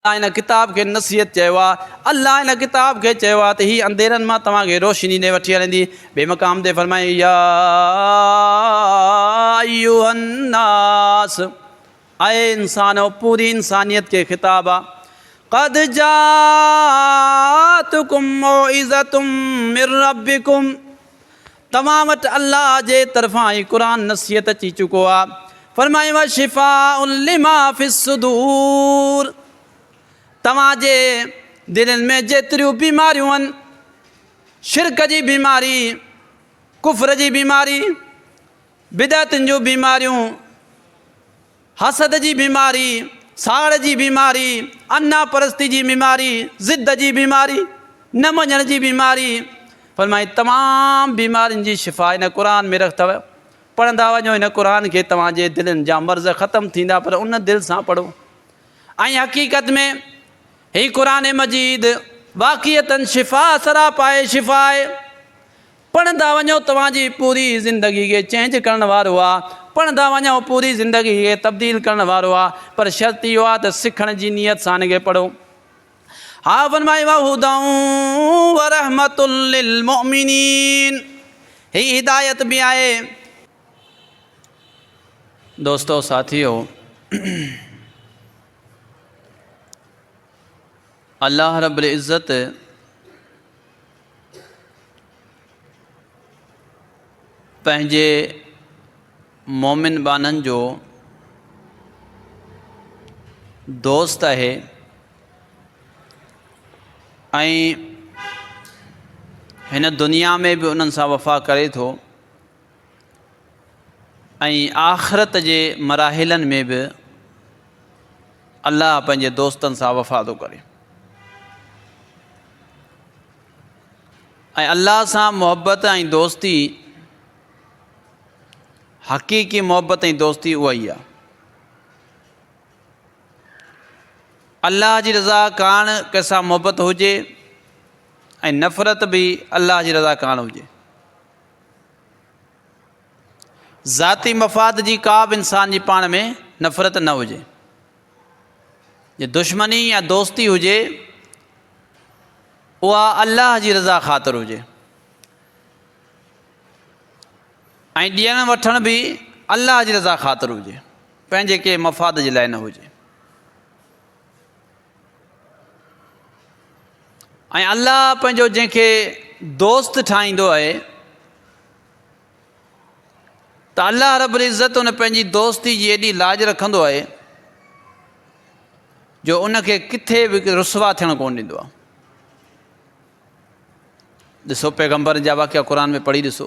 अल्लाह इन किताब के नसीहत चयो आहे। अल्लाह इन किताब के चयो आहे त हीअ अंधेरनि मां तव्हांखे रोशनी ने वठी हलंदी। ॿिए मक़ाम ते फरमाए या अय्युहन्नास, आए इंसानो, पूरी इंसानियत के ख़िताब आहे। क़द जाअतकुम मौइज़तुम मिर रब्बिकुम, तव्हां वटि अल्लाह जे तरफ़ां ई क़ुरान नसीहत अची चुको आहे। फरमाए व शिफ़ाउन लिमा फ़िस सुदूर, तव्हांजे दिलनि में जेतिरियूं बीमारियूं आहिनि, शिरक जी बीमारी, कुफ्र जी बीमारी, बिदअतुनि जूं बीमारियूं, हसद जी बीमारी, साड़ जी बीमारी, अन्ना परस्ती जी बीमारी, ज़िद जी बीमारी, न मञण जी बीमारी, फरमाई तमामु बीमारियुनि जी शिफ़ा इन क़ुरान में रख अथव। पढ़ंदा वञो इन क़ुरान खे, तव्हांजे दिलनि जा मर्ज़ ख़तमु थींदा, पर उन दिलि सां पढ़ो। ऐं हक़ीक़त में ही क़ुरान मजीद वाक़ियतन शिफ़ा सरापा आहे, शिफ़ा आहे। पढ़ंदा वञो तव्हांजी पूरी ज़िंदगी खे चेंज करण वारो आहे, पढ़ंदा वञो पूरी ज़िंदगी खे तब्दील करण वारो आहे, पर शर्त इहो आहे त सिखण जी नियत सां हिन खे पढ़ो। हा फरमाए वहुदन व रहमतुल लिल मुमिनीन, ही हिदायत भी आहे। दोस्तों साथियों, अल्लाह रब्बुल इज़्ज़त पंहिंजे मोमिन बाननि जो दोस्त आहे ऐं हिन दुनिया में भी उन्हनि सां वफ़ा करे थो ऐं आख़िरत जे मराहिलनि में भी अल्लाह पंहिंजे दोस्तनि सां वफ़ा थो करे। ऐं अल्लाह सां मोहब्बत ऐं दोस्ती, हक़ीक़ी मोहब्बत ऐं दोस्ती उहा ई आहे। अल्लाह जी रज़ा काण कंहिंसां मोहब्बत हुजे ऐं नफ़रत भी अल्लाह जी रज़ा काण हुजे। ज़ाती मफ़ाद जी का बि इंसान जी पाण में नफ़रत न हुजे। जे दुश्मनी या दोस्ती हुजे उहा अल्लाह जी रज़ा ख़ातिर हुजे ऐं ॾियण वठण भी अल्लाह जी रज़ा ख़ातिर हुजे, पंहिंजे के मफ़ाद जे लाइ न हुजे। ऐं अल्लाह पंहिंजो जंहिंखे दोस्त ठाहींदो आहे त अल्लाह रब्बुल इज़्ज़त उन पंहिंजी दोस्ती जी एॾी लाज रखंदो आहे जो उनखे किथे बि रुसवा थियणु कोन ॾींदो आहे। ॾिसो पैगम्बर जा वाक़िया क़ुरान में पढ़ी ॾिसो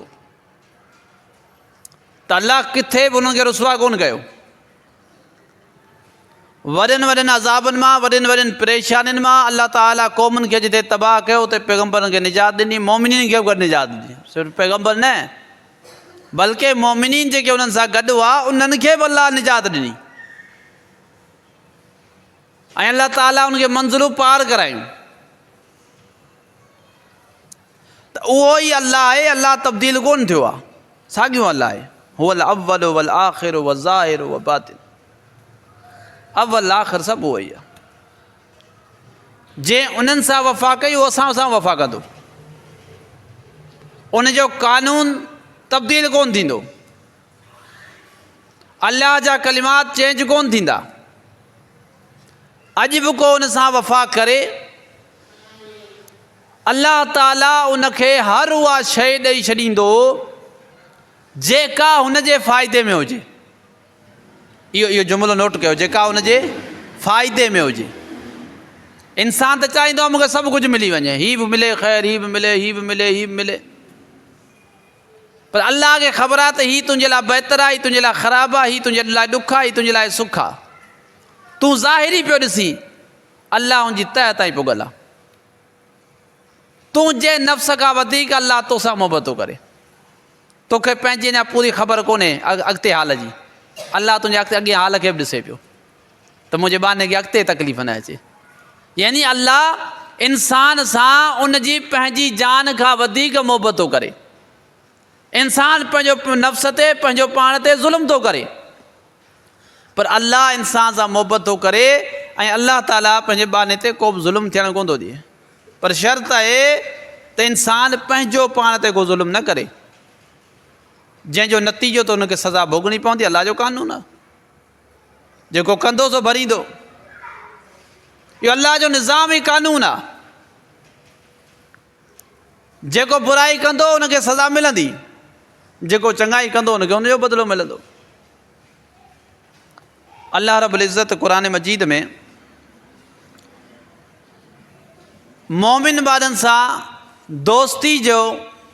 त अल्लाह किथे बि उन्हनि खे रुसवा कोन कयो। वॾनि वॾनि अज़ाबनि मां, वॾनि वॾनि परेशानियुनि मां अल्लाह ताला क़ौमुनि खे जिते तबाह कयो उते पैगम्बरनि खे निजात ॾिनी, मोमिनीन खे बि गॾु निजात ॾिनी। सिर्फ़ु पैगम्बर न, बल्कि मोमिनीन जेके उन्हनि सां गॾु हुआ उन्हनि खे बि अल्लाह निजात ॾिनी ऐं अल्लाह ताला उनखे मंज़िलूं पार करायूं। त उहो ई अल्लाह आहे, अल्लाह तब्दील कोन थियो आहे, साॻियो अल्लाह आहे। हुवल अव्वल वल आख़िर व ज़ाहिर व बातिन, अव्वल आख़िर सभु उहो ई आहे। जंहिं उन्हनि सां वफ़ा कई उहो असां सां वफ़ा कंदो, उनजो कानून तब्दील कोन थींदो, अल्लाह जा कलिमात चेंज कोन थींदा। अॼु बि को उन सां वफ़ा करे अल्लाह ताला उनखे हर उहा शइ ॾेई छॾींदो जेका हुनजे फ़ाइदे में हुजे। इहो जुमिलो नोट कयो, जेका हुनजे फ़ाइदे में हुजे। इंसान त चाहींदो आहे मूंखे सभु कुझु मिली वञे, हीअ बि मिले ख़ैर, हीअ बि मिले, हीअ बि मिले, हीअ बि मिले, पर अल्लाह खे ख़बर आहे त हीअ तुंहिंजे लाइ बहितर आहे, हीअ तुंहिंजे लाइ ख़राबु आहे, हीअ तुंहिंजे लाइ ॾुख आहे, हीअ तुंहिंजे लाइ सुख आहे। तूं ज़ाहिरी पियो ॾिसी, अल्लाह उनजी तह ताईं पुगल आहे। तूं जे नफ़्स खां वधीक अल्लाह तोसां मोहबत थो करे। तोखे पंहिंजी अञा पूरी ख़बर कोन्हे अॻिते हाल जी। अल्लाह तुंहिंजे अॻे हाल खे बि ॾिसे पियो त मुंहिंजे ॿारनि खे अॻिते तकलीफ़ न अचे। यानी अल्लाह इंसान सां उनजी पंहिंजी जान खां वधीक मोहबत थो करे। इंसान पंहिंजो नफ़्स ते, पंहिंजो पाण ते ज़ुल्म थो करे, पर अल्लाह इंसान सां मोहबत थो करे ऐं अल्लाह ताला पंहिंजे बाने ते को बि ज़ुल्म थियणु कोन थो ॾिए। पर शर्त आहे त इंसानु पंहिंजो पाण ते को ज़ुल्म न करे, जंहिंजो नतीजो त हुनखे सज़ा भोगणी पवंदी। अलाह जो कानून आहे, जेको कंदो सो भरींदो। इहो अलाह जो निज़ाम ई कानून आहे। जेको बुराई कंदो हुनखे सज़ा मिलंदी, जेको चङाई कंदो हुनखे हुनजो बदिलो मिलंदो। अल्लाह रब्बुल इज़्ज़त क़ुरान मजीद में मोमिन ॿारनि सां दोस्ती जो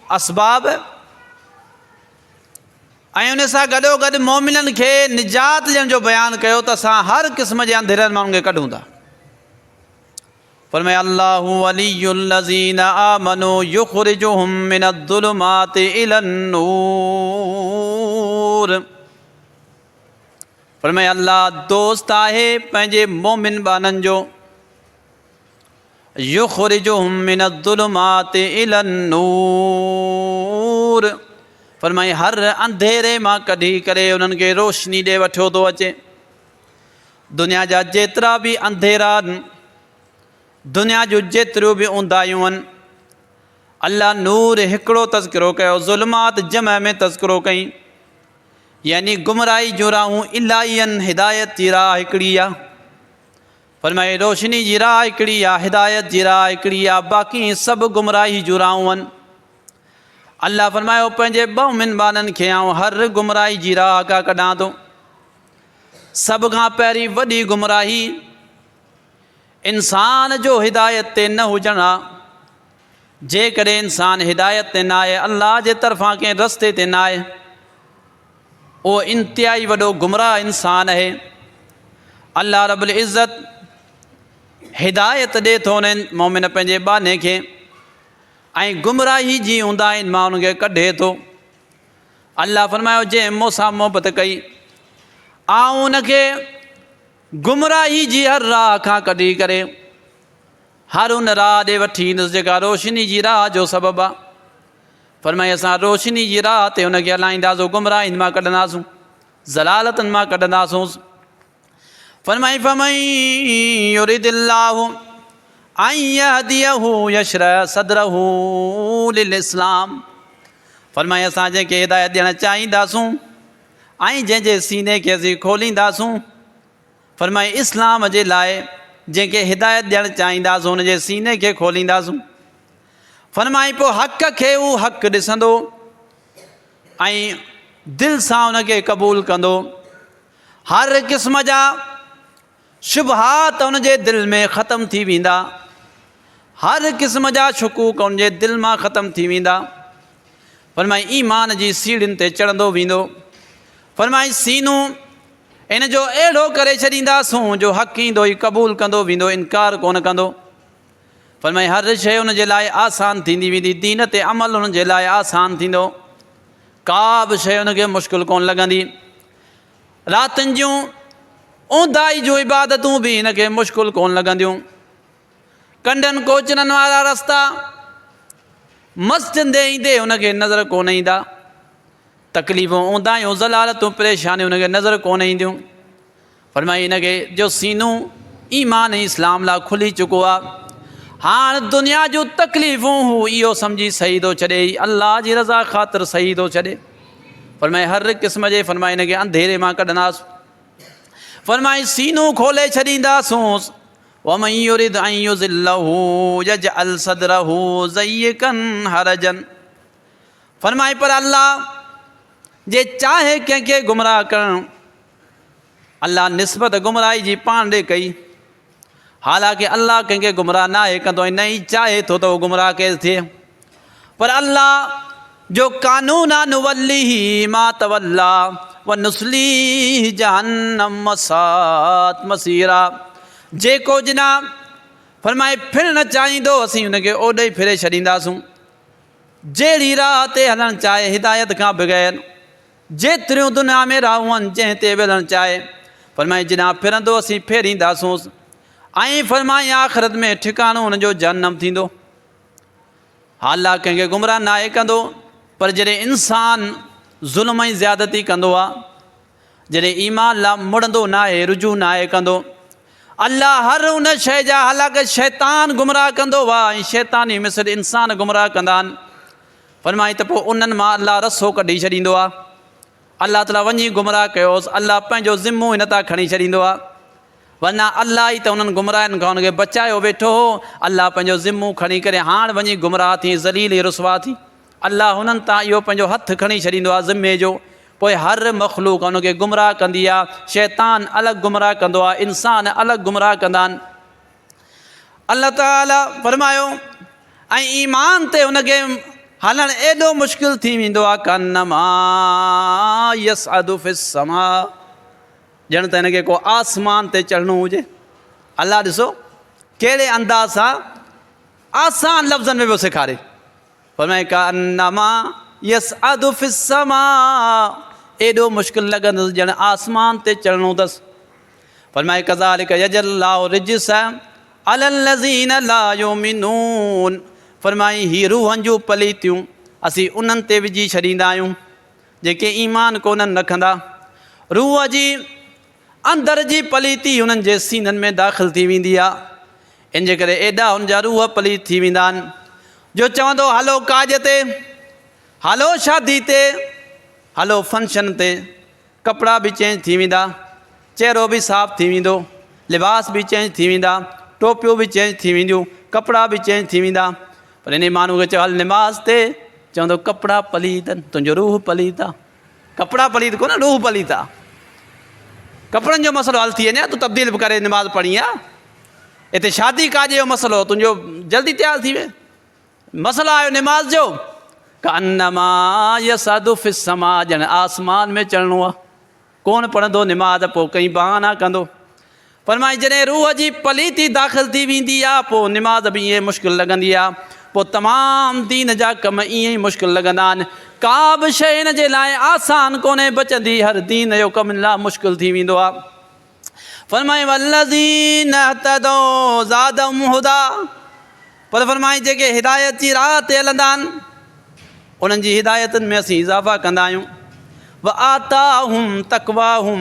असबाब ऐं उन सां गॾोगॾु मोमिननि खे निजात ॾियण जो बयानु कयो त असां हर क़िस्म जे अंधेरनि माण्हुनि खे कढूं था। फरमाए अल्लाहु वलियुल्लज़ीना आमनू युख़रिजुहुम मिनज़्ज़ुलुमाति इलन्नूर। फरमाए अल्लाह दोस्त आहे पंहिंजे मोमिन ॿारनि जो। युख़रिजुहुम मिनज़्ज़ुलुमाति इलन्नूर। फरमाए हर अंधेरे मां कढी करे उन्हनि खे रोशनी ॾे वठियो थो अचे। दुनिया जा जेतिरा बि अंधेरा आहिनि, दुनिया जूं जेतिरियूं बि ऊंदाहियूं आहिनि, अल्लाह नूर हिकिड़ो तज़किरो कयो, ज़ुल्मात जमह में तज़किरो कई, यानी गुमराही जूं राहूं इलाही आहिनि, हिदायत जी राह हिकिड़ी आहे। फरमाए रोशनी जी राह हिकिड़ी आहे, हिदायत जी राह हिकिड़ी आहे, बाक़ी सभु गुमराही जूं राहूं आहिनि। अल्लाह फरमायो पंहिंजे मोमिन ॿारनि खे आउं हर गुमराही जी राह खां कढां थो। सभ खां पहिरीं वॾी गुमराही इंसान जो हिदायत ते न हुजणु आहे। जेकॾहिं इंसान हिदायत ते न आहे, अल्लाह जे तरफ़ां कंहिं रस्ते ते न आहे, उहो इंतिहाई वॾो गुमराह इंसान आहे। अल्लाह रब्बुल इज़्ज़त हिदायत ॾिए थो उन्हनि मोमिन पंहिंजे बाने खे, ऐं गुमराही जी हूंदा आहिनि मां उनखे कढे थो। अल्लाह फरमायो जंहिं मूंसां मोहबत कई आउं उनखे गुमराही जी हर राह खां कढी करे हर उन राह ॾे वठी ईंदुसि जेका रोशनी जी राह जो सबबु आहे। फरमाए असां रोशनी जी राह ते हुनखे हलाईंदासूं, गुमराहिनि मां कढंदासूं, ज़लालतनि मां कढंदासूं। फरमाई फमन युरिदिल्लाहु अन यहदियहु यशरह सदरहु लिल इस्लाम। फरमाए असां जंहिंखे हिदायत ॾियणु चाहींदासूं ऐं जंहिंजे सीने खे असीं खोलींदासूं, फरमाए इस्लाम जे लाइ जंहिंखे हिदायत ॾियणु चाहींदासूं हुनजे सीने खे खोलींदासूं। फरमाई पोइ हक़ खे उहो हक़ ॾिसंदो ऐं दिलि सां हुनखे क़बूलु कंदो। हर क़िस्म जा शुबहात हुनजे दिलि में ख़तमु थी वेंदा, हर क़िस्म जा शकूक हुनजे दिलि मां ख़तमु थी वेंदा। फरमाई ईमान जी सीढ़ियुनि ते चढ़ंदो वेंदो। फरमाई सीनू इन जो अहिड़ो करे छॾींदासूं जो हक़ ईंदो ई क़बूलु कंदो वेंदो, इनकार कोन कंदो। फरमाई हर शइ हुनजे लाइ आसान थींदी वेंदी, दीन ते अमल हुनजे लाइ आसान थींदो, का बि शइ हुनखे मुश्किल कोन लॻंदी। रातिनि जूं ऊंदाही जूं इबादतूं बि हिनखे मुश्किल कोन लॻंदियूं। कंडनि कोचरनि वारा रस्ता मस्जिद ॾे ईंदे हुनखे नज़र कोन ईंदा, तकलीफ़ूं ऊंदाहियूं ज़लालतूं परेशानियूं हुनखे नज़र कोन ईंदियूं। फरमाई हिनखे जो सीनू ईमान इस्लाम लाइ खुली चुको आहे, हाणे दुनिया जूं तकलीफ़ूं हू इहो सम्झी सही थो छॾे, अल्लाह जी रज़ा ख़ातिर सही थो छॾे। फरमाई हर क़िस्म जे फरमाई हिनखे अंधेरे मां कढंदासीं। फरमाई सीनू खोले छॾींदासूं। वमन युरिद अन युज़िल्लहु यजअल सदरहु ज़य्यकन हरजन। फरमाई पर अल्लाह जे चाहे कंहिंखे गुमराह करणु, अल्लाह निस्बत गुमराही जी पाण ॾे कई, हालांकि अल्लाह कंहिंखे गुमराह न आहे कंदो ऐं न ई चाहे थो त उहो गुमराह केरु थिए। पर अल्लाह जो कानून आहे नुवल्लिही मा तवल्ला व नुस्लीह जहन्नम वसात मसीरा। जेको जिना फरमाए फिरणु चाहींदो असीं हुनखे ओॾे ई फिरे छॾींदासूं। जहिड़ी राह ते हलणु चाहे हिदायत खां बग़ैर, जेतिरियूं दुनिया में राहूं आहिनि जंहिं ते बि हलणु चाहे, फरमाए जिना फिरंदो असीं फेरींदासूं। ऐं फरमाए आख़िरत में ठिकाणो हुनजो जहन्नम थींदो। हालां कंहिंखे गुमराह न आहे कंदो, पर जॾहिं इंसानु ज़ुल्म ऐं ज़्यादती कंदो आहे, जॾहिं ईमान लाइ मुड़ंदो न आहे, रुजू न आहे कंदो, अल्लाह हर उन शइ जा हालांकि शैतान गुमराह कंदो हुआ ऐं शैतानी मिस्र इंसान गुमराह कंदा आहिनि। फरमाई त पोइ उन्हनि मां अल्लाह रसो कढी छॾींदो आहे। अल्लाह ताला वञी गुमराह कयोसि, अल्लाह पंहिंजो ज़िम्मो हिन तां खणी छॾींदो आहे। वरना अल्लाह ई त उन्हनि गुमराहनि खां हुनखे बचायो वेठो हो। अल्लाह पंहिंजो ज़िम्मो खणी करे हाणे वञी गुमराह थी ज़लील ऐं रुसवा थी। अल्लाह हुननि तां इहो पंहिंजो हथु खणी छॾींदो आहे ज़िम्मे जो। पोइ हर मख़लूक हुनखे गुमराह कंदी आहे। शैतान अलॻि गुमराह कंदो आहे, इंसान अलॻि गुमराह कंदा आहिनि। अल्लाह ताला फरमायो ऐं ईमान ते हुनखे हलणु एॾो मुश्किल थी वेंदो आहे कन्नमा यसअदु फिस्समा, ॼण त हिनखे को आसमान ते चढ़णो हुजे। अल्लाह ॾिसो कहिड़े अंदाज़ सां आसान लफ़्ज़नि में पियो सेखारे। फरमाए कन्नमा यसअदु फिस्समा, एॾो मुश्किल लॻंदुसि ॼण आसमान ते चढ़णो अथसि। फरमाए कज़ालिक यजल्लाहु रिज्स अलल्लज़ीन ला युमिनून, फरमाई ही रूहनि जूं पलीतियूं असीं उन्हनि ते विझी छॾींदा आहियूं जेके ईमान कोन्हनि रखंदा। रूह जी अंदरि जी पलीती हुननि जे सीननि में दाख़िल थी वेंदी आहे। इन जे करे एॾा हुन जा रूह पलीत थी वेंदा आहिनि जो चवंदो हलो काज ते, हलो शादी ते, हलो फंक्शन ते, कपिड़ा बि चेंज थी वेंदा, चहिरो बि साफ़ु थी वेंदो, लिबास बि चेंज थी वेंदा, टोपियूं बि चेंज थी वेंदियूं, कपिड़ा बि चेंज थी वेंदा। पर इन माण्हू खे चयो हल निमाज़ ते, चवंदो कपिड़ा पलीत आहिनि, तुंहिंजो रूह पलीत आहे। कपिड़ा पलीत कोन, रूह पलीत आहे। कपिड़नि जो मसइलो हल थी वञे, तूं तब्दील बि करे निमाज़ पढ़ी आहे। हिते शादी काजे जो मसइलो, तुंहिंजो जल्दी तयारु थी वे। मसइलो आयो निमाज़ जो, कन्नमा यसअदु फिस्समा, ॼण आसमान में चढ़णो आहे। कोन पढ़ंदो निमाज़, पोइ कई बहाना कंदो। फरमाई जॾहिं रूह जी पलीती दाख़िल थी वेंदी आहे पोइ निमाज़ बि ईअं मुश्किल लॻंदी आहे। पोइ तमामु दीन जा कम ईअं ई मुश्किल लॻंदा आहिनि। का बि शइ हिन जे लाइ आसान कोन्हे बचंदी, हर दीन जो कमु हिन लाइ मुश्किल थी वेंदो आहे। फरमाई वल्लज़ीन इहतदौ ज़ादहुम हुदा, पर फरमाई जेके हिदायत जी राह ते हलंदा आहिनि उन्हनि जी हिदायतुनि में असीं इज़ाफ़ा कंदा आहियूं। व आताहुम तक़वाहुम,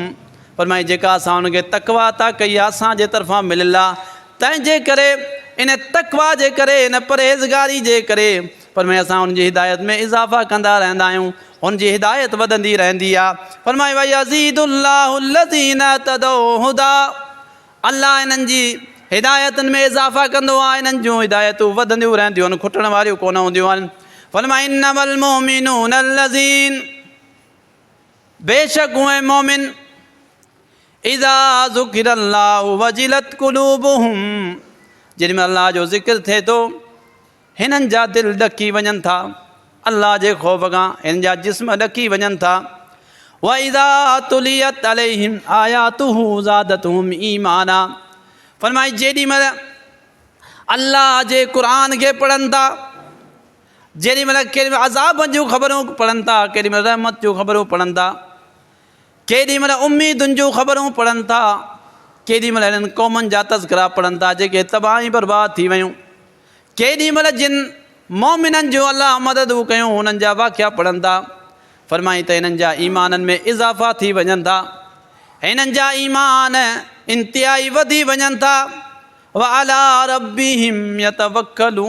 फरमाई जेका असां हुनखे तक़वा था कई आहे असांजे तरफ़ां मिलियल आहे, तंहिंजे करे इन तक़वा जे करे, इन परहेज़गारी जे करे फरमाई असां हुनजी हिदायत में इज़ाफ़ा कंदा रहंदा आहियूं, हुनजी हिदायत वधंदी रहंदी आहे। फरमाई वयज़ीदुल्लाहु लज़ीना तदौ हुदा, अल्लाह हिननि जी हिदायतुनि में इज़ाफ़ा कंदो आहे, हिननि जूं हिदायतूं वधंदियूं रहंदियूं आहिनि, खुटण वारियूं कोन हूंदियूं आहिनि। फरमाई इन्नमल मुमिनून अल्लज़ीन, बेशक उहे मोमिन इज़ा ज़ुकिरल्लाहु वजिलत कुलूबुहुम, जेॾीमहिल अल्लाह जो ज़िक्र थिए थो हिननि जा दिलि ॾकी वञनि था अल्लाह जे ख़ौफ़ खां, हिन जा जिस्म ॾकी वञनि था। व इज़ा तुलियत अलैहिम आयातुहु ज़ादतहुम ईमाना, फरमाई जेॾीमहिल अल्लाह जे क़ुर खे पढ़नि था, जेॾीमहिल केॾीमहिल अज़ाब जूं ख़बरूं पढ़नि था, केॾीमहिल रहमत जूं ख़बरूं पढ़नि था, केॾीमहिल उम्मीदुनि जूं ख़बरूं पढ़नि था, केॾीमहिल हिननि क़ौमुनि जा तज़किरा पढ़नि था जेके तबाही बर्बाद थी वियूं, केॾीमहिल जिन मोमिननि जूं अलाह मददूं कयूं हुननि जा वाक़िया पढ़नि था। फरमाई त हिननि जा ईमाननि में इज़ाफ़ा थी वञनि था, हिननि जा ईमान इंतिहाई वधी वञनि था। व अला रब्बिहिम यतवक्कलून,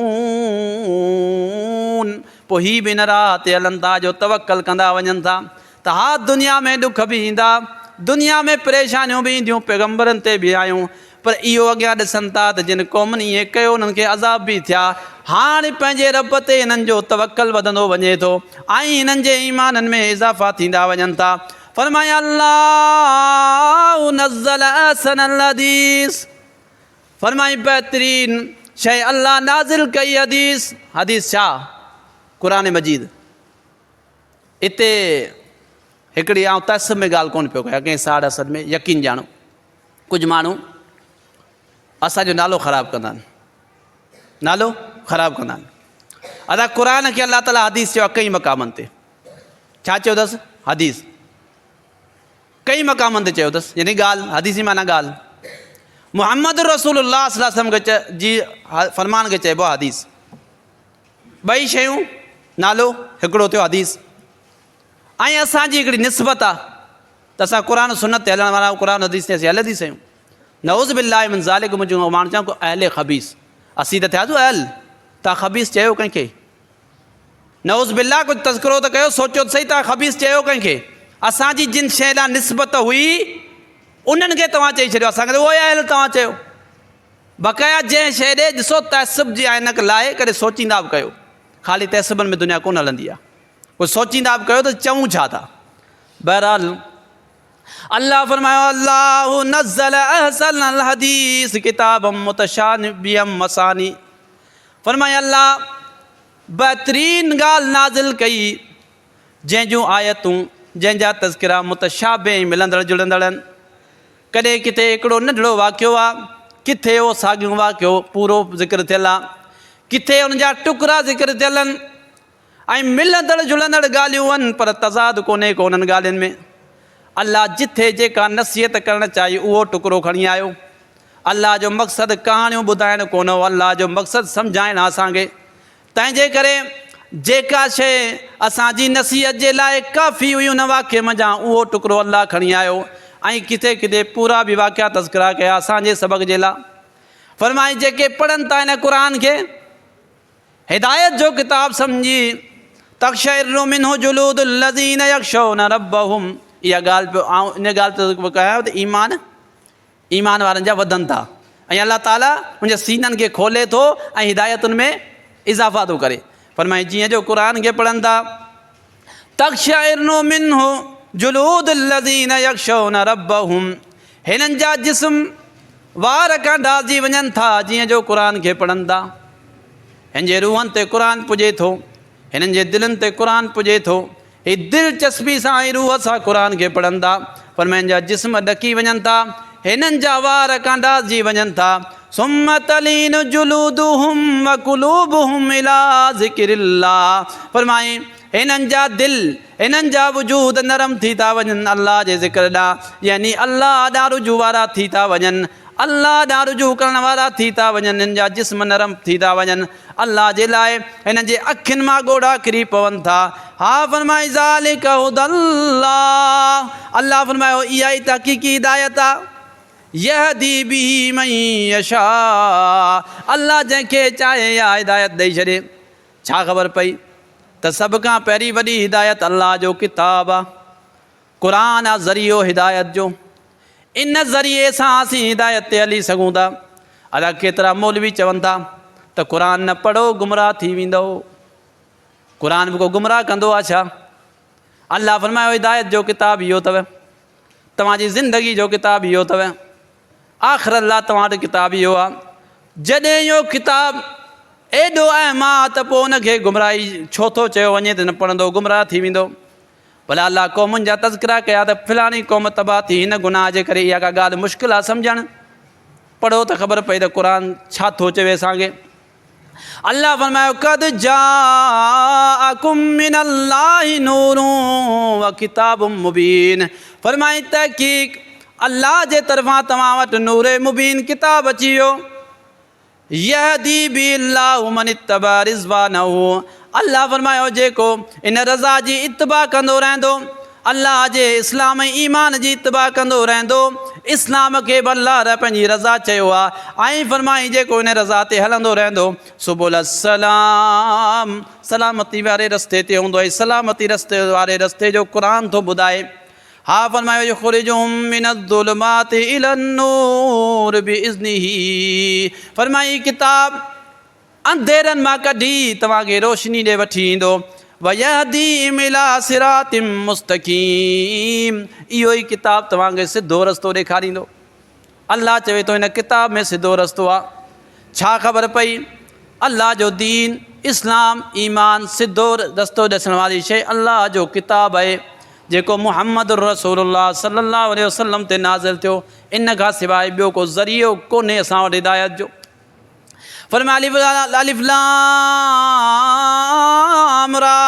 पोइ हीअ बि इन राह ते हलनि था जो तवक्कल कंदा वञनि था। त हा दुनिया में ॾुख बि ईंदा, दुनिया में परेशानियूं बि ईंदियूं, पैगम्बरनि ते बि आयूं, पर इहो अॻियां ॾिसनि था त जिन क़ौमनि ईअं कयो उन्हनि खे अज़ाब बि थिया। हाणे पंहिंजे रब ते हिननि जो तवक्कल वधंदो वञे थो ऐं हिननि जे ईमाननि में इज़ाफ़ा थींदा वञनि था। फरमाया अल्लाहु नज़्ज़ल अहसनल हदीस, फरमाई बहितरीन शइ अल्लाह नाज़िल कई हदीस। हदीस छा? क़ुर मजीद। हिते हिकिड़ी आउं तस में ॻाल्हि कोन पियो कयां, कंहिं साड़ असर में यकीन ॼाणो, कुझु माण्हू असांजो नालो ख़राबु कंदा आहिनि, नालो ख़राबु कंदा आहिनि। अदा क़ुर खे अल्लाह ताला हदीस चयो आहे कई मक़ामनि ते। छा चयो अथसि? हदीस। कई मक़ामनि ते चयो अथसि, यानी ॻाल्हि, हदीसी माना ॻाल्हि। मुहम्मद रसूलुल्लाह सल्लल्लाहु अलैहि वसल्लम जी फरमान खे चइबो आहे हदीस। ॿई शयूं, नालो हिकिड़ो थियो हदीस। ऐं असांजी हिकिड़ी निस्बत आहे त असां क़ुर सुन्नत ते हलण वारा, क़ुर हदीस ते असीं हलंदी सयूं। नऊज़ बिल्लाहि मिन ज़ालिक मुंहिंजो माण्हू चवां को अहले ख़बीस असीं त थियासीं अहल तव्हां ख़बीस चयो कंहिंखे नऊज़ बिल्ला कुझु तज़किरो त कयो सोचो त सही तव्हां ख़बीस चयो कंहिंखे असांजी जिन शइ लाइ निस्बत हुई उन्हनि खे तव्हां चई छॾियो असांखे त उहो ई अहल तव्हां चयो बक़ाया जंहिं शइ ॾे ॾिसो तहसुब जी ऐनक लाइ कॾहिं सोचींदा बि कयो ख़ाली तहसुबनि में दुनिया कोन हलंदी आहे पोइ सोचींदा बि कयो त चऊं छा था बहरहाल अल्लाह फरमायो अल्लाहु नज़्ज़ल अहसनल हदीस किताबम मुतशाबिहम मसानी फरमाए अल्लाह बहितरीन ॻाल्हि नाज़िल कई जंहिंजूं आयतूं जंहिंजा तज़किरा मुतशाबे मिलंदड़ जुलंदड़ आहिनि कॾहिं किथे हिकिड़ो नंढिड़ो वाक़ियो आहे किथे उहो साॻियो वाक़ियो पूरो ज़िक्र थियल आहे किथे उनजा टुकड़ा ज़िक्र थियल आहिनि ऐं मिलंदड़ जुलंदड़ ॻाल्हियूं आहिनि पर तज़ाद कोन्हे को उन्हनि ॻाल्हियुनि में अल्लाह जिथे जेका नसीहत करणु चाही उहो टुकड़ो खणी आयो अल्लाह जो मक़सदु कहाणियूं ॿुधाइणु कोन हो अल्लाह जो मक़सदु सम्झाइणु असांखे तंहिंजे करे जेका शइ असांजी नसीहत जे लाइ काफ़ी हुई उन वाक़िए मंझां उहो टुकड़ो अल्लाह खणी आयो ऐं किथे किथे पूरा बि वाक़िया तज़किरा कया असांजे सबक़ जे लाइ फरमाई जेके पढ़नि था हिन क़ुर खे हिदायत जो किताबु सम्झी तक़शइरु मिन्हु जुलूदुल लज़ीना यख़शौना रब्बहुम इहा ॻाल्हि पियो इन ॻाल्हि ते कयां त ईमान वारनि जा वधनि था ऐं अल्लाह ताला मुंहिंजे सीननि खे खोले थो ऐं हिदायतुनि में इज़ाफ़ा थो करे फरमाई जीअं जो क़ुर खे पढ़नि था तक़शइरु मिन्हु जुलूदुल लज़ीना यख़शौना रब्बहुम हिननि जा जिस्म वार खां ढालजी वञनि था जीअं जो क़ुर खे पढ़नि था हिन जे रूहनि ते क़ुर पुॼे थो हिननि जे दिलनि ते क़ुर पुॼे थो ही दिलचस्पी सां ऐं रूह सां क़ुर खे पढ़नि था पर हिन जा जिस्म ॾकी वञनि था हिननि जा वार कांडाजी वञनि था सुम्म तलीन जुलूदुहुम व कुलूबुहुम इला ज़िक्रिल्लाह फरमाई हिननि जा दिल हिननि जा वजूद नरम थी था वञनि अल्लाह जे ज़िक्र ॾांहुं यानी अल्लाह ॾांहुं रुजू वारा थी था वञनि अल्लाह ॾांहुं रुजू करण वारा थी था वञनि हिननि जा जिस्म नरम थी था वञनि अल्लाह जे लाइ हिननि जे अखियुनि मां ॻोढ़ा किरी पवनि था हा फरमाई ज़ालिका हुदल्लाह अल्लाह फरमायो इहा ई तहक़ीक़ी हिदायत आहे यहदी बिही मन यशा अल्लाह जंहिंखे चाहे इहा हिदायत ॾेई छॾे छा ख़बर पई त सभ खां पहिरीं वॾी हिदायत अल्लाह जो किताबु आहे क़ुर आहे ज़रियो हिदायत जो इन ज़रिए सां असीं हिदायत ते हली सघूं था अलाए केतिरा मौलवी चवनि था त क़ुर न पढ़ो गुमराह थी वेंदो क़ुर बि को गुमराह कंदो आहे छा अल्लाह फरमायो हिदायत जो किताबु इहो अथव तव्हांजी ज़िंदगी जो किताबु इहो अथव आख़िर अल्लाह तव्हां वटि किताबु इहो आहे जॾहिं इहो किताबु एॾो अहम आहे त पोइ उनखे गुमराही छो थो चयो वञे त न पढ़ंदो गुमराह थी वेंदो भला अल्लाह क़ौमुनि जा तज़किरा कया त फलाणी क़ौम तबाह थी हिन गुनाह जे करे इहा का ॻाल्हि मुश्किल आहे सम्झणु पढ़ो त ख़बर पई त क़ुर छा थो चवे असांखे अल्लाह फरमायो क़द जाअकुम मिनल्लाहि नूरुन व किताबुम मुबीन फरमाई तहक़ीक़ अल्लाह जे तरफ़ां तव्हां वटि नूर मुबीन किताब अची वियो यहदी बिल्लाहु मन इत्तबा रिज़वानहु अल्लाह फरमायो जेको इन रज़ा जी इत्तिबा कंदो रहंदो अल्लाह जे इस्लाम ऐं ईमान जी इत्तिबा कंदो रहंदो इस्लाम खे बि अल्लाह पंहिंजी रज़ा चयो आहे ऐं फरमाई जेको इन रज़ा ते हलंदो रहंदो सुबुल सलाम सलामती वारे रस्ते ते हूंदो ऐं सलामती रस्ते वारे रस्ते जो क़ुर थो ॿुधाए हा फरमायो युख़रिजुहुम मिनज़्ज़ुलुमाति इलन-नूर बिइज़्निही फरमाई किताब अंधेरनि मां कढी तव्हांखे रोशनी ॾे वठी ईंदो वयहदीहिम इला सिरातिम मुस्तक़ीम इहो ई किताब तव्हांखे सिधो रस्तो ॾेखारींदो अल्लाह चवे थो हिन किताब में सिधो रस्तो आहे छा ख़बर पई अल्लाह जो दीन इस्लाम ईमान सिधो रस्तो ॾसण वारी शइ अल्लाह जो किताब आहे जेको मुहम्मद रसूलुल्लाह सल्लल्लाहु अलैहि वसल्लम ते नाज़िल थियो इन खां सवाइ ॿियो को ज़रियो कोन्हे असां वटि हिदायत जो फरमाया अलिफ लाम रा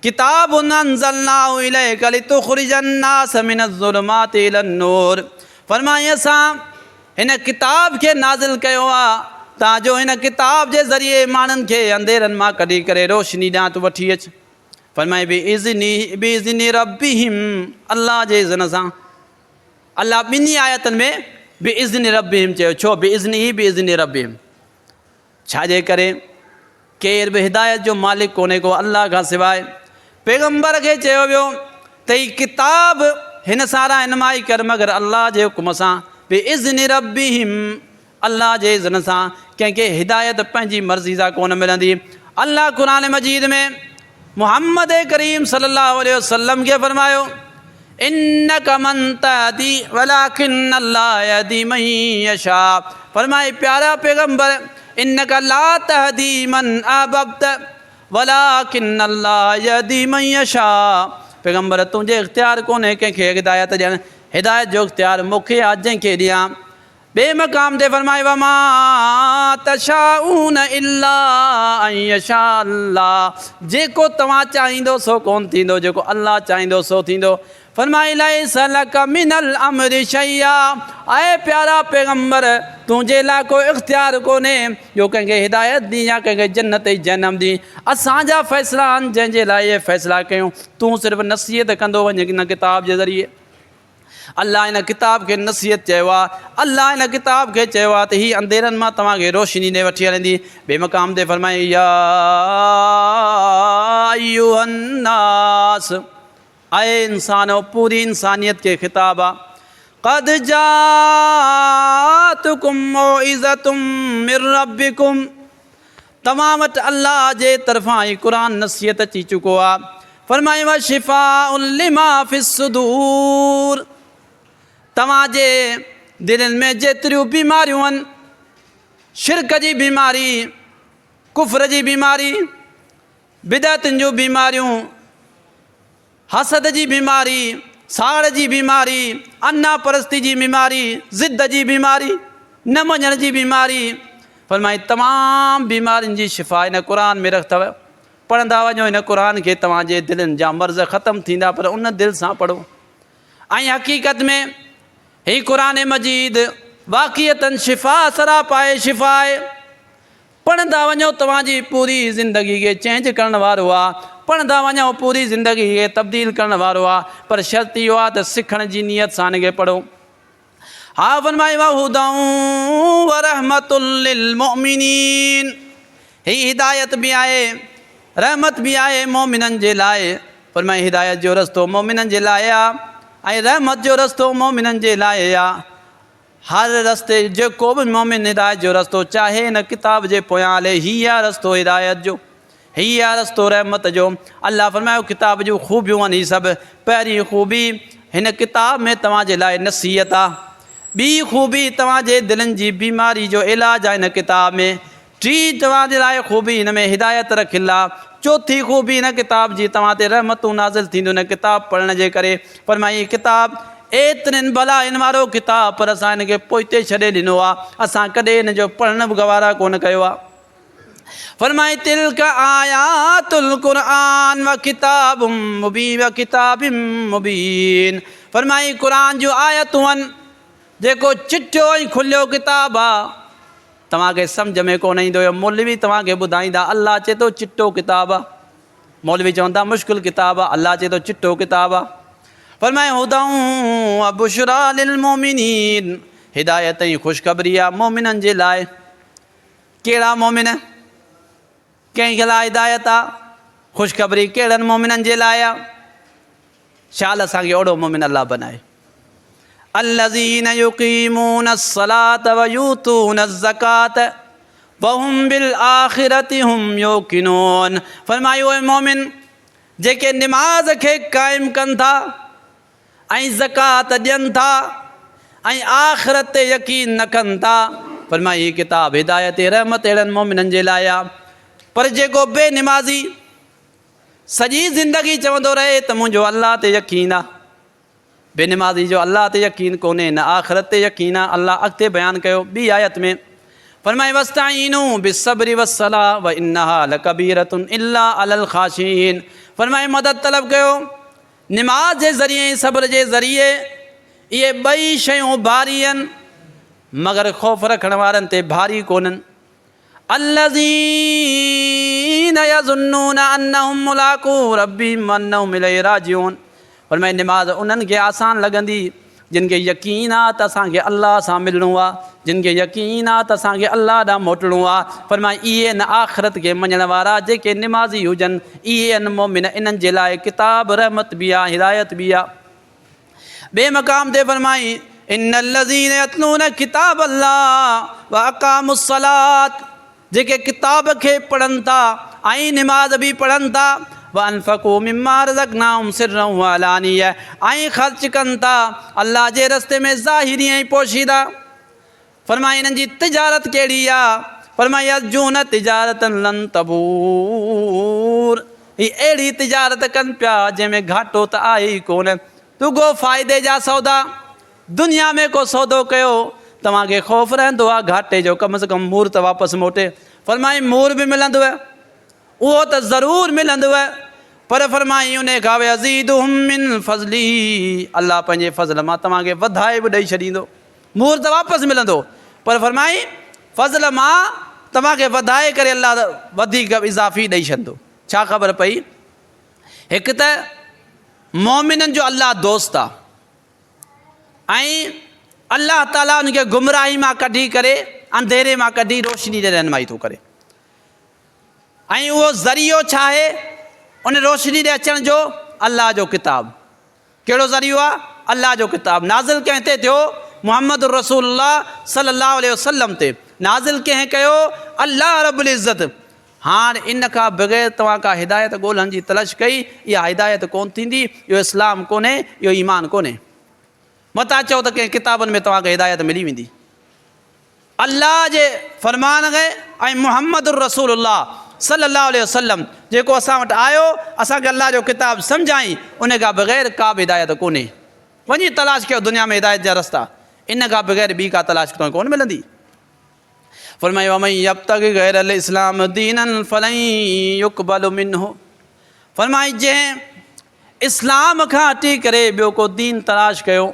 किताबुन अंज़लनाहु इलैका लितुख़रिजन नास मिनज़्ज़ुलुमाति इलन-नूर फरमाया असां हिन किताब खे नाज़िल कयो आहे ताजो हिन किताब जे ज़रिए माण्हुनि खे अंधेरनि मां कढी करे रोशनी ॾांहुं तूं वठी अच फरमाए बिइज़्नि रब्बिहिम अल्लाह जे इज़्न सां अल्लाह ॿिन्ही आयतनि में बिइज़्नि रब्बिहिम चयो। छो बिइज़्निही बिइज़्नि रब्बिहिम? छाजे करे केर बि हिदायत जो मालिक कोन्हे को अल्लाह खां सवाइ। पैगम्बर खे चयो वियो त ही किताब हिन सां रहनुमाई कर मगर अल्लाह जे हुकुम सां, बिइज़्नि रब्बिहिम, अल्लाह जे इज़्न सां। कंहिंखे हिदायत पंहिंजी मर्ज़ी सां कोन मिलंदी। अल्लाह क़ुरान मजीद में मुहम्मद करीम सल्लल्लाहु अलैहि वसल्लम खे फरमायो, इन्नका मन तहदी वलाकिन अल्लाह यहदी मन यशा। फरमाए प्यारा पैगम्बर, इन्नका ला तहदी मन अहबब्त वलाकिन अल्लाह यहदी मन यशा। पैगम्बर तुंहिंजे इख्तियार कोन्हे कंहिंखे हिदायत ॾियणु, हिदायत जो इख्तियार मूंखे आहे जंहिंखे ॾियां। ॿिए मक़ाम ते फरमाए वमा तशाऊन इल्ला अन यशा अल्लाह, जेको तव्हां चाहींदो सो कोन थींदो, जेको अल्लाह चाहींदो सो थींदो। फरमाए लैसा लका मिनल अम्रि शैया, ऐं प्यारा पैगम्बर तुंहिंजे लाइ को इख्तियार कोन्हे जो कंहिंखे हिदायत ॾी या कंहिंखे जन्नत जी जनम ॾी। असांजा फ़ैसिला आहिनि जंहिंजे लाइ इहे फ़ैसिला कयूं। तूं सिर्फ़ु नसीहत कंदो वञ हिन किताब जे ज़रिए। अल्लाह हिन किताब खे नसीहत चयो आहे। अल्लाह हिन किताब खे चयो आहे त हीअ अंधेरनि मां तव्हांखे रोशनी ॾे वठी हलंदी। ॿिए मक़ाम ते फरमाए या अय्युहन्नास, ऐं इंसानो, पूरी इंसानियत खे ख़िताब आहे। क़द जाअतकुम मौइज़तुम मिर रब्बिकुम, तव्हां वटि अल्लाह जे तरफ़ां ई क़ुरान नसीहत अची चुको आहे। फरमाए व शिफ़ाउन लिमा फ़िस्सुदूर, तव्हांजे दिलनि में जेतिरियूं बीमारियूं आहिनि, शिरक जी बीमारी, कुफ्र जी बीमारी, बिदअतुनि जूं बीमारियूं, हसद जी बीमारी, साड़ जी बीमारी, अन्ना परस्ती जी बीमारी, ज़िद जी बीमारी, न मञण जी बीमारी, फरमाई तमामु बीमारियुनि जी शिफ़ा हिन क़ुरान में रखतव। पढ़ंदा वञो हिन क़ुरान खे, तव्हांजे दिलनि जा मर्ज़ ख़तमु थींदा, पर उन दिलि सां पढ़ो। ऐं हक़ीक़त में ही क़ुरान मजीद वाक़ियतन शिफ़ा सराप आहे, शिफ़ा आहे। पढ़ंदा वञो तव्हांजी पूरी ज़िंदगी खे चेंज करण वारो आहे। पढ़ंदा वञो पूरी ज़िंदगी खे तब्दील करण वारो आहे। पर शर्त इहो आहे त सिखण जी नियत सां हिन खे पढ़ो। हा फरमाए वहुदन व रहमतुल लिल मुमिनीन, ही हिदायत बि आहे, रहमत बि आहे मोमिननि जे लाइ। फरमाए हिदायत जो रस्तो मोमिननि जे लाइ आहे ऐं रहमत जो रस्तो मोमिननि जे लाइ आहे। हर रस्ते जेको बि मोमिन हिदायत जो रस्तो चाहे हिन किताब जे पोयां हले, हीअ आहे रस्तो हिदायत जो, हीअ आहे रस्तो रहमत जो। अल्लाह फरमायो किताब जूं ख़ूबियूं आहिनि ही सभु। पहिरीं ख़ूबी हिन किताब में तव्हांजे लाइ नसीहत आहे। ॿी ख़ूबी तव्हांजे दिलनि जी बीमारी जो इलाजु आहे हिन किताब में। टी तव्हांजे लाइ ख़ूबी हिन में हिदायत रखियलु आहे। चौथी ख़ूबी हिन किताब जी तव्हां ते रहमतूं नाज़िल थींदियूं हिन किताब पढ़ण जे करे। फरमाई हीअ किताब एतिरनि भलाइनि वारो किताब, पर असां हिन खे पोइते छॾे ॾिनो आहे। असां कॾहिं हिन जो पढ़ण बि गवारा कोन कयो आहे। फरमाई तिल्क आयातुल क़ुरआन व किताबुम मुबीन व किताबिम मुबीन। फरमाई क़ुरान जूं आयतूं आहिनि, जेको चिठो ऐं खुलियो किताब आहे। तव्हांखे सम्झ में कोन ईंदो हुयो, मौलवी तव्हांखे ॿुधाईंदा, अल्लाह चए थो चिठो किताब आहे। मौलवी चवंदा मुश्किल किताब आहे, अल्लाह चए थो चिठो किताब आहे। फरमाए हुदन व बुशरा लिल मोमिनीन, हिदायत ऐं ख़ुशख़बरी आहे मोमिननि जे लाइ। कहिड़ा मोमिन, कंहिंखे लाइ हिदायत आहे, ख़ुशख़बरी कहिड़नि मोमिननि जे लाइ आहे। शाल असांखे ओड़ो मोमिन अल्लाह बनाए। अल्लज़ीन युक़ीमून अस्सलात व यूतून अज़्ज़कात व हुम बिल आख़िरति हुम योक़िनून। फरमायो ऐं मोमिन जेके निमाज़ खे क़ाइमु कनि था ऐं ज़कात ॾियनि था ऐं आख़िरत ते यकीन न कनि था। फरमाई हीअ किताब हिदायत रहमत अहिड़नि मोमिननि जे लाइ आहे। पर जेको बेनिमाज़ी सॼी ज़िंदगी चवंदो रहे त मुंहिंजो अल्लाह ते यकीन आहे, बेनिमाज़ी जो अल्लाह ते यकीन कोन्हे, न आख़िरत ते यकीन आहे। अल्लाह अॻिते बयानु कयो ॿी आयत में, फरमाए वस्ताईनू बिस्सब्रि वस्सलाह व इन्नहा लकबीरतुन इल्ला अलल ख़ाशिईन। फरमाए मदद तलब कयो निमाज़ जे ज़रिए ऐं सब्र जे ज़रिए। इहे ॿई शयूं भारी आहिनि मगर ख़ौफ़ रखण वारनि ते भारी कोन्हनि। अल्लज़ीन यज़ुन्नून अन्नहुम मुलाक़ू रब्बिहिम व अन्नहुम इलैहि राजिऊन। फरमाए निमाज़ उन्हनि खे आसान लॻंदी जिन खे यकीन आहे त असांखे अलाह सां मिलणो आहे, जिन खे यकीन आहे त असांखे अलाह ॾांहुं मोटिणो आहे। फरमाए इहे आहिनि आख़िरत खे मञण वारा जेके निमाज़ी हुजनि, इहे आहिनि मोमिन, इन्हनि जे लाइ किताब रहमत बि आहे, हिदायत बि आहे। ॿिए मक़ाम ते फरमाई इन्नल्लज़ीन यतलून किताब अल्लाह व अक़ामुस्सलात, जेके किताब खे पढ़नि था ऐं निमाज़ बि पढ़नि था, व अनफ़क़ू मिम्मा रज़क़नाहुम सिर्रन व अलानिया, ऐं ख़र्च कनि था अल्लाह जे रस्ते में ज़ाहिरी ऐं पोशीदा। फरमाए इन्हनि जी तिजारत कहिड़ी आहे? फरमाए यर्जून तिजारतन लन तबूर, ही अहिड़ी तिजारत कनि पिया जंहिंमें घाटो त आहे ई कोन, रुॻो फ़ाइदे जा सौदा। दुनिया में को सौदो कयो तव्हांखे ख़ौफ़ रहंदो आहे घाटे जो, कम से कम मूर त वापसि मोटे। फरमाई मूर बि मिलंदव, उहो त ज़रूरु मिलंदव, पर फरमाई उन खां अज़ीदुहुम मिन फ़ज़ली, अलाह पंहिंजे फ़ज़ल मां तव्हांखे वधाए बि ॾेई छॾींदो। मूर त वापसि मिलंदो, पर फरमाई फ़ज़ल मां तव्हांखे वधाए करे अलाह वधीक इज़ाफ़ी ॾेई छॾंदो। छा ख़बर पई? हिकु त मोमिननि जो अलाह दोस्त आहे ऐं अलाह ताला उनखे गुमराही मां कढी करे अंधेरे मां कढी रोशनी ॾे रहनुमाई थो करे। ऐं उहो ज़रियो छा आहे उन रोशनी ॾे अचण जो? अलाह जो किताब। कहिड़ो ज़रियो आहे? अलाह जो किताब। नाज़िल कंहिं ते थियो? मुहम्मद रसूलुल्लाह सल्लल्लाहु अलैहि वसल्लम ते नाज़िल कंहिं कयो? अलाह रब्बुल इज़्ज़त। हाणे इन खां बग़ैर तव्हां का हिदायत ॻोल्हण जी तलाश कई, इहा हिदायत कोन थींदी, इहो इस्लाम कोन्हे, इहो ईमान कोन्हे। मता चओ त कंहिं किताबनि में तव्हांखे हिदायत मिली वेंदी। अल्लाह जे फ़रमान खे ऐं मुहम्मद रसूलुल्लाह सल्लल्लाहु अलैहि वसल्लम जेको असां वटि आयो, असांखे अल्लाह जो किताब सम्झाई, उन खां बग़ैर का बि हिदायत कोन्हे। वञी तलाश कयो दुनिया में हिदायत जा रस्ता, इन खां बग़ैर ॿी का तलाश तव्हांखे कोन मिलंदी। फरमायो वमन यब्तग़ि गैरल इस्लाम दीनन फलन युक़बल मिन्हु, फरमाई जंहिं इस्लाम खां हटी करे ॿियो को दीन तलाश कयो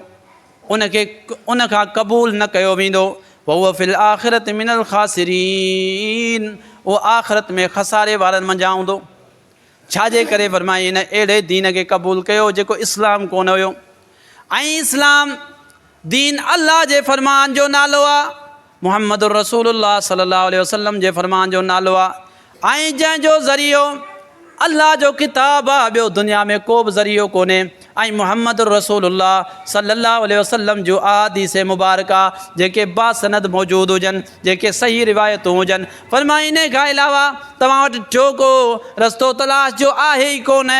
उन खां क़बूल न कयो वेंदो। वहुव फिल आख़िरत मिनल ख़ासिरीन, उहो आख़िरत में खसारे वारनि मंझां हूंदो। छाजे करे? फरमाई इन अहिड़े दीन खे क़बूल कयो जेको इस्लाम कोन हुयो, ऐं इस्लाम दीन अल्लाह जे फ़रमान जो नालो आहे, मुहम्मद रसूलुल्लाह सल्लल्लाहु अलैहि वसल्लम जे फ़रमान जो नालो आहे, ऐं जंहिंजो ज़रियो अल्लाह जो किताब आहे, ॿियो दुनिया में को बि ज़रियो कोन्हे। ऐं मुहम्मद रसूलुल्लाह सल्लल्लाहु अलैहि वसल्लम जो अहादीस मुबारका जेके बासनद मौजूदु हुजनि, जेके सही रिवायतूं हुजनि। फरमाए इन खां अलावा तव्हां वटि जो को रस्तो तलाश जो आहे ई कोन,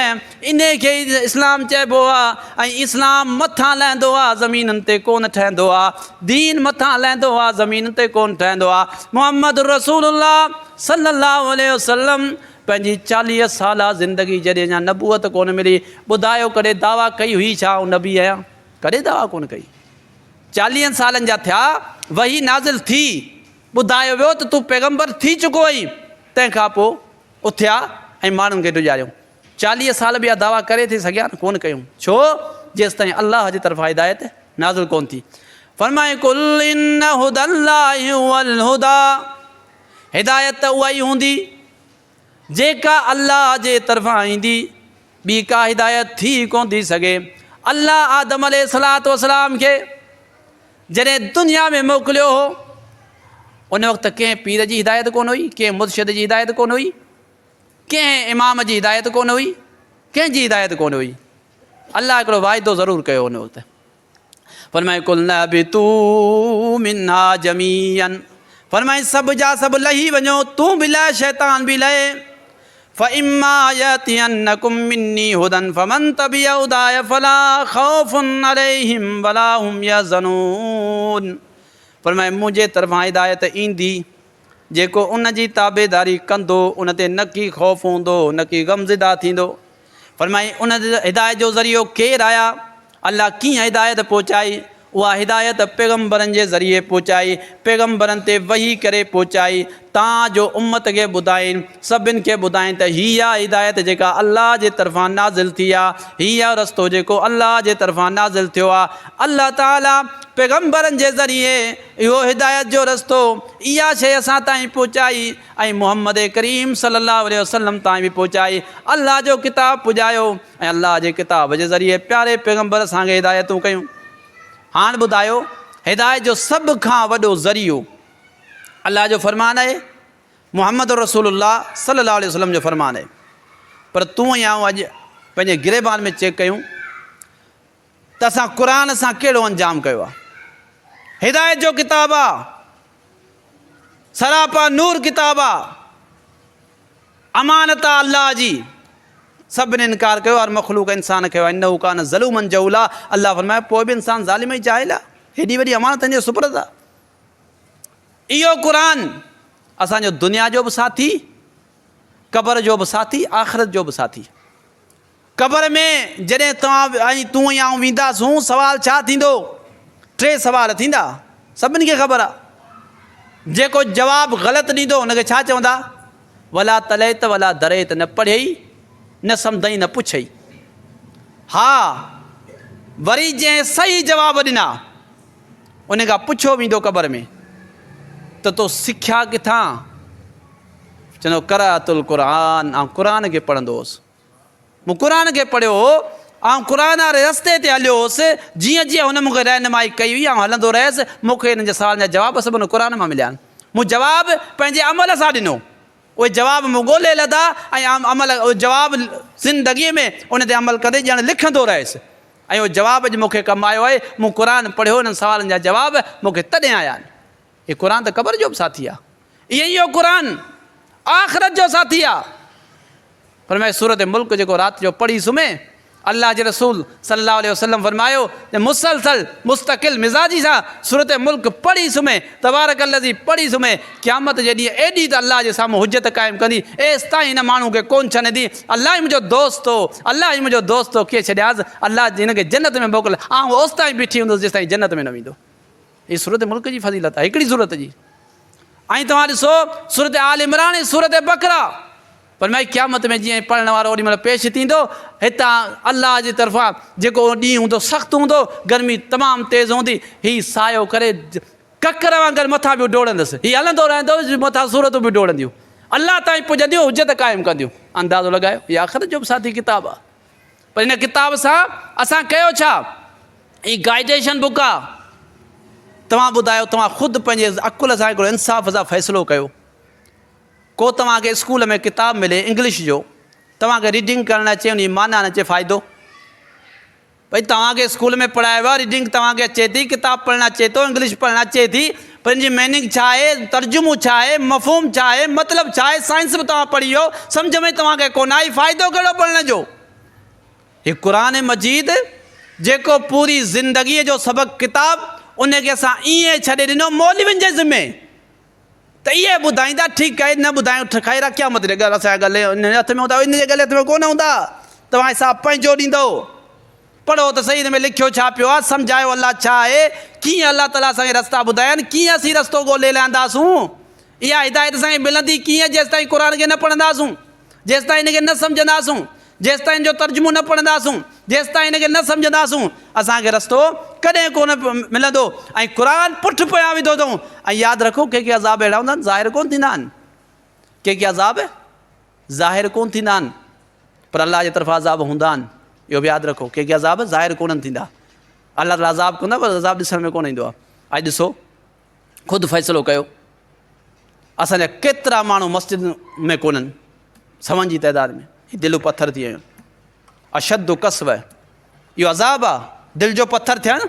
इन खे इस्लाम चइबो आहे। ऐं इस्लाम मथां लहंदो आहे, ज़मीननि ते कोन ठहंदो आहे। दीन मथां लहंदो आहे, ज़मीन ते कोन ठहंदो आहे। मुहम्मद रसूलुल्लाह सल्लल्लाहु अलैहि वसल्लम पंहिंजी 40 साल ज़िंदगी जॾहिं अञा नबूअत कोन मिली, ॿुधायो कॾहिं दावा कई हुई छा आउं नबी आहियां? कॾहिं दावा कोन कई। 40 सालनि जा थिया, वही नाज़िल थी, ॿुधायो वियो त तूं पैगंबर थी चुको आहीं। तंहिंखां पोइ उथिया ऐं माण्हुनि खे ॾुजारियो। 40 साल ॿिया दावा करे थी सघिया न? कोन कयूं। छो? जेसि ताईं अलाह जी तरफ़ां हिदायत नाज़िल कोन थी। फरमाए कुल इन हुदल्लाहि हुवल हुदा, हिदायत उहा ई हूंदी जेका अल्लाह जे तरफ़ां ईंदी, ॿी का हिदायत थी कोन थी सघे। अल्लाह आदम अलैहिस्सलातु वस्सलाम खे जॾहिं दुनिया में मोकिलियो हो, उन वक़्तु कंहिं पीर जी हिदायत कोन हुई, कंहिं मुर्शिद जी हिदायत कोन हुई, कंहिं इमाम जी हिदायत कोन हुई, कंहिंजी हिदायत कोन हुई। अल्लाह हिकिड़ो वाइदो ज़रूरु कयो उन वक़्तु। फरमाए कुल नहबितू मिन्हा जमीअन, फरमाए सभु जा सभु लही वञो, तूं बि लहे शैतान बि लहे। फ़इम्मा यअतियन्नकुम मिन्नी हुदन फ़मन तबिअ हुदाय फ़ला ख़ौफ़ुन अलैहिम वला हुम यहज़नून, फरमाए मुंहिंजे तरफ़ां हिदायत ईंदी, जेको उन जी ताबेदारी कंदो उन ते न की ख़ौफ़ हूंदो, न की ग़मज़दा थींदो। फरमाए उन हिदायत जो ज़रियो केरु आया? अल्लाह कीअं हिदायत पहुचाई? उहा हिदायत पैगंबरनि जे ज़रिए पहुचाई, पैगंबरनि ते वही करे पहुचाई, तव्हांजो उम्मत खे ॿुधाइनि, सभिनि खे ॿुधाइनि त हीअ आहे हिदायत जेका अल्लाह जे तरफ़ां नाज़िल थी आहे, हीअ रस्तो जेको अल्लाह जे तरफ़ां नाज़िल थियो आहे। अल्लाह ताला पैगंबरनि जे ज़रिए इहो हिदायत जो रस्तो, इहा शइ असां ताईं पहुचाई, ऐं मुहम्मद करीम सल्लल्लाहु अलैहि वसल्लम ताईं बि पहुचाई। अल्लाह जो किताब पुॼायो, ऐं अल्लाह जे किताब जे ज़रिए प्यारे पैगंबर असांखे हिदायतूं कयूं। हाणे ॿुधायो, हिदायत जो सभ खां वॾो ज़रियो अलाह जो फ़रमान आहे, मुहम्मद रसूलुल्लाह सल्लल्लाहु अलैहि वसल्लम जो फ़रमान आहे। पर तूं या अॼु पंहिंजे गिरेबान में चेक कयूं त असां क़ुर सां कहिड़ो अंजाम कयो आहे। हिदायत जो किताबु आहे, सरापा नूर किताबु आहे, अमानत आहे अलाह जी, सभिनी इनकार कयो और मखलूक इंसान कयो आहे। इन्नहु कान ज़लूमन जहूला, अलाह फरमाए पोइ बि इंसान ज़ालिम ई चाहियल आहे। हेॾी वॾी अमानतनि जो सुपुर्द आहे। इहो क़ुर असांजो दुनिया जो बि साथी, क़बर जो बि साथी, आख़िरत जो बि साथी। क़बर में जॾहिं तव्हां ऐं तूं या वेंदासूं, सवाल छा थींदो? 3 सवाल थींदा, सभिनी खे ख़बर आहे। जेको जवाबु ग़लति ॾींदो हुनखे छा चवंदा? वला तलैत वला दरैत, न पढ़ियई न सम्झई न पुछई। हा, वरी जंहिं सही जवाब ॾिना उन खां पुछो वेंदो क़बर में त तो सिख्या किथां? चवंदो क़राअतुल क़ुरान, ऐं क़ुर खे पढ़ंदो हुउसि, मूं क़ुर खे पढ़ियो ऐं क़ुर वारे रस्ते ते हलियो हुउसि। जीअं जीअं हुन मूंखे रहनुमाई कई हुई ऐं हलंदो रहियुसि, मूंखे हिन जे सवाल जा जवाब सभु हुन क़ुर मां मिलिया आहिनि। मूं जवाबु पंहिंजे अमल सां ॾिनो, उहे जवाब मूं ॻोल्हे लधा ऐं अमल उहे जवाबु ज़िंदगीअ में उन ते अमल कंदे ॼण लिखंदो रहियुसि। ऐं उहो जवाबु अॼु मूंखे कमु आयो आहे। मूं क़ुर पढ़ियो, हुननि सवालनि जा जवाब मूंखे तॾहिं आया आहिनि। हीउ क़ुर त क़बर जो बि साथी आहे। इहो क़ुर आख़िरत जो साथी आहे। पर मैं सूरत मुल्क जेको राति जो पढ़ी सुम्हे, अल्लाह जे रसूल सल्लल्लाहु अलैहि वसल्लम फरमायो त मुसलसल मुस्तक़िल मिज़ाजी सां सूरत मुल्क पढ़ी सुम्हे, तबारकल्लज़ी पढ़ी सुम्हे, क़यामत जे ॾींहुं एॾी त अल्लाह जे साम्हूं हुजत क़ाइमु कंदी, एसि ताईं हिन माण्हू खे कोन छॾंदी। अल्लाह ई मुंहिंजो दोस्त हो, अल्लाह ई मुंहिंजो दोस्त हो, कीअं छॾियासि? अल्लाह हिनखे जन्नत में मोकिल, ऐं ओसि ताईं बीठी हूंदुसि जेसि ताईं जन्नत में न वेंदो। हीअ सूरत मुल्क जी फज़ीलत आहे, हिकिड़ी सूरत जी। ऐं तव्हां ॾिसो सूरत आल इमरान ऐं सूरत बकरा, पर मैं क़यामत में जीअं पढ़ण वारो ओॾी महिल पेश थींदो, हितां अल्लाह जी तरफ़ां जेको ॾींहुं हूंदो सख़्तु हूंदो, गर्मी तमामु तेज़ हूंदी, हीउ सायो करे ककर वांगुरु मथां बि डोड़ंदुसि, हीउ हलंदो रहंदो, मथां सूरतूं बि डोड़ंदियूं, अल्लाह ताईं पुॼंदियूं, हुजत क़ाइमु कंदियूं। अंदाज़ो लॻायो, हीअ आख़िरत जो बि साथी किताबु आहे। पर हिन किताब सां असां कयो छा? हीअ गाइडेशन बुक आहे। तव्हां ॿुधायो, तव्हां ख़ुदि पंहिंजे अकुल सां हिकिड़ो इंसाफ़ सां फ़ैसिलो कयो। को तव्हांखे स्कूल में किताबु मिले इंग्लिश जो, तव्हांखे रीडिंग करणु अचे, उन जी माना न अचे, फ़ाइदो? भई तव्हांखे स्कूल में पढ़ायो आहे, रीडिंग तव्हांखे अचे थी, किताबु पढ़णु अचे थो, इंग्लिश पढ़णु अचे थी, पर इन जी मीनिंग छा आहे, तर्जुमो छा आहे, मफ़हूम छा आहे, मतिलबु छा आहे, साइंस बि तव्हां पढ़ी वियो, सम्झ में तव्हांखे कोन आई, फ़ाइदो कहिड़ो पढ़ण जो? हीउ क़ुर मजीद जेको पूरी ज़िंदगीअ जो सबक़ु किताबु, उनखे असां ईअं छॾे ॾिनो मौलवियुनि जे ज़िम्मे त इहे ॿुधाईंदा, ठीकु आहे, न ॿुधायूं ख़ैर आहे, क़यामत जे ॻाल्हि असांजे गले इन हथ में हूंदा, इन जे गले हथ में कोन हूंदा। तव्हां हिसाबु पंहिंजो ॾींदो, पढ़ो त सही, हिन में लिखियो छा पियो आहे, सम्झायो अलाह छा आहे, कीअं अलाह ताला असांखे रस्ता ॿुधाया आहिनि, कीअं असीं रस्तो ॻोल्हे लहंदासूं। इहा हिदायत असांखे मिलंदी कीअं? जेसि ताईं क़ुर खे न पढ़ंदासूं, जेसि ताईं हिनखे न सम्झंदासूं, जेसि ताईं जो तर्जुमो न पढ़ंदासूं, जेसि ताईं हिनखे न सम्झंदासूं, असांखे रस्तो कॾहिं कोन मिलंदो। ऐं क़ुर पुठि पिया विधो अथऊं। ऐं यादि रखो, के अज़ाब अहिड़ा हूंदा आहिनि ज़ाहिर कोन थींदा आहिनि, के अज़ाब ज़ाहिर कोन थींदा आहिनि, पर अलाह जे तरफ़ां अज़ाब हूंदा आहिनि। इहो बि यादि रखो, के अज़ाब ज़ाहिर कोन थींदा, अलाह ताला अज़ाब कंदा, पर अज़ाब ॾिसण में कोन ईंदो आहे। अॼु ॾिसो, ख़ुदि फ़ैसिलो कयो, असांजा केतिरा माण्हू मस्जिद में कोन्हनि, 100 जी तइदाद में, दिलि पथर थी वियूं, अशद कसव, इहो अज़ाब आहे, दिलि जो पथर थियणु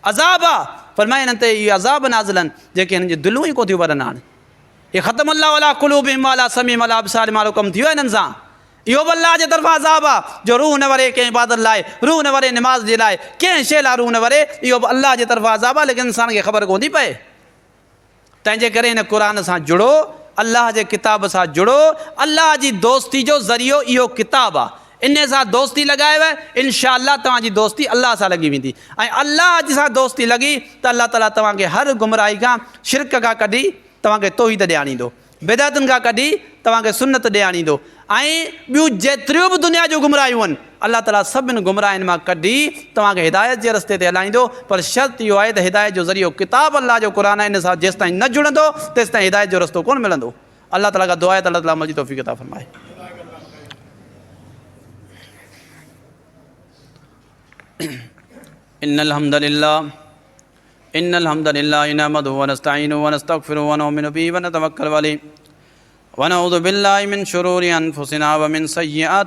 अज़ाब आहे। पर मां हिननि ते इहे अज़ाब नाज़िल आहिनि जेके हिननि जी दिलूं ई कोन थियूं भरनि। हाणे इहे ख़तम अलाह अला क़ुलूबिहिम अला समीम अला अबसार वारो कमु थी वियो हिननि सां। इहो बि अलाह जे तरफ़ां अज़ाब आहे जो रूह न वरे कंहिं इबादत लाइ, रूह न वरे निमाज़ जे लाइ, कंहिं शइ लाइ रूह न वरे, इहो बि अलाह जे तरफ़ां अज़ाब आहे, लेकिन इंसान खे ख़बर कोन थी पए। तंहिंजे करे हिन क़ुर सां जुड़ो, अलाह जे किताब सां जुड़ो। अलाह जी दोस्ती जो ज़रियो इहो किताबु आहे। इन सां दोस्ती लॻायव, इनशा अल्लाह तव्हांजी दोस्ती अलाह सां लॻी वेंदी। ऐं अलाह सां दोस्ती लॻी त अलाह ताला तव्हांखे हर गुमराही खां, शिरक खां कढी तव्हांखे तौहीद ॾियारींदो, बिदअतुनि खां कढी तव्हांखे सुन्नत ॾियारींदो। ऐं ॿियूं जेतिरियूं बि दुनिया जूं गुमराहियूं आहिनि, अलाह ताला सभिनि गुमराहियुनि मां कढी तव्हांखे हिदायत जे रस्ते ते हलाईंदो। पर शर्त इहो आहे त हिदायत जो ज़रियो किताब अलाह जो क़ुर आहे, इन सां जेसि ताईं न जुड़ंदो तेसि ताईं हिदायत जो रस्तो कोन मिलंदो। अलाह ताला खां दुआ आहे त अलाह ताला अमल जी तौफ़ीक़ अता फ़रमाए। इन्नल हम्दुलिल्लाह इन्नल हम्दलिल्लाहि नहमदुहु व नस्तईनुहु व नस्तगफिरुहु व नुमिनु बिही व नतवक्कलु अलैहि व नऊज़ु बिल्लाहि मिन शुरूरि अनफुसिना व मिन सय्यिआति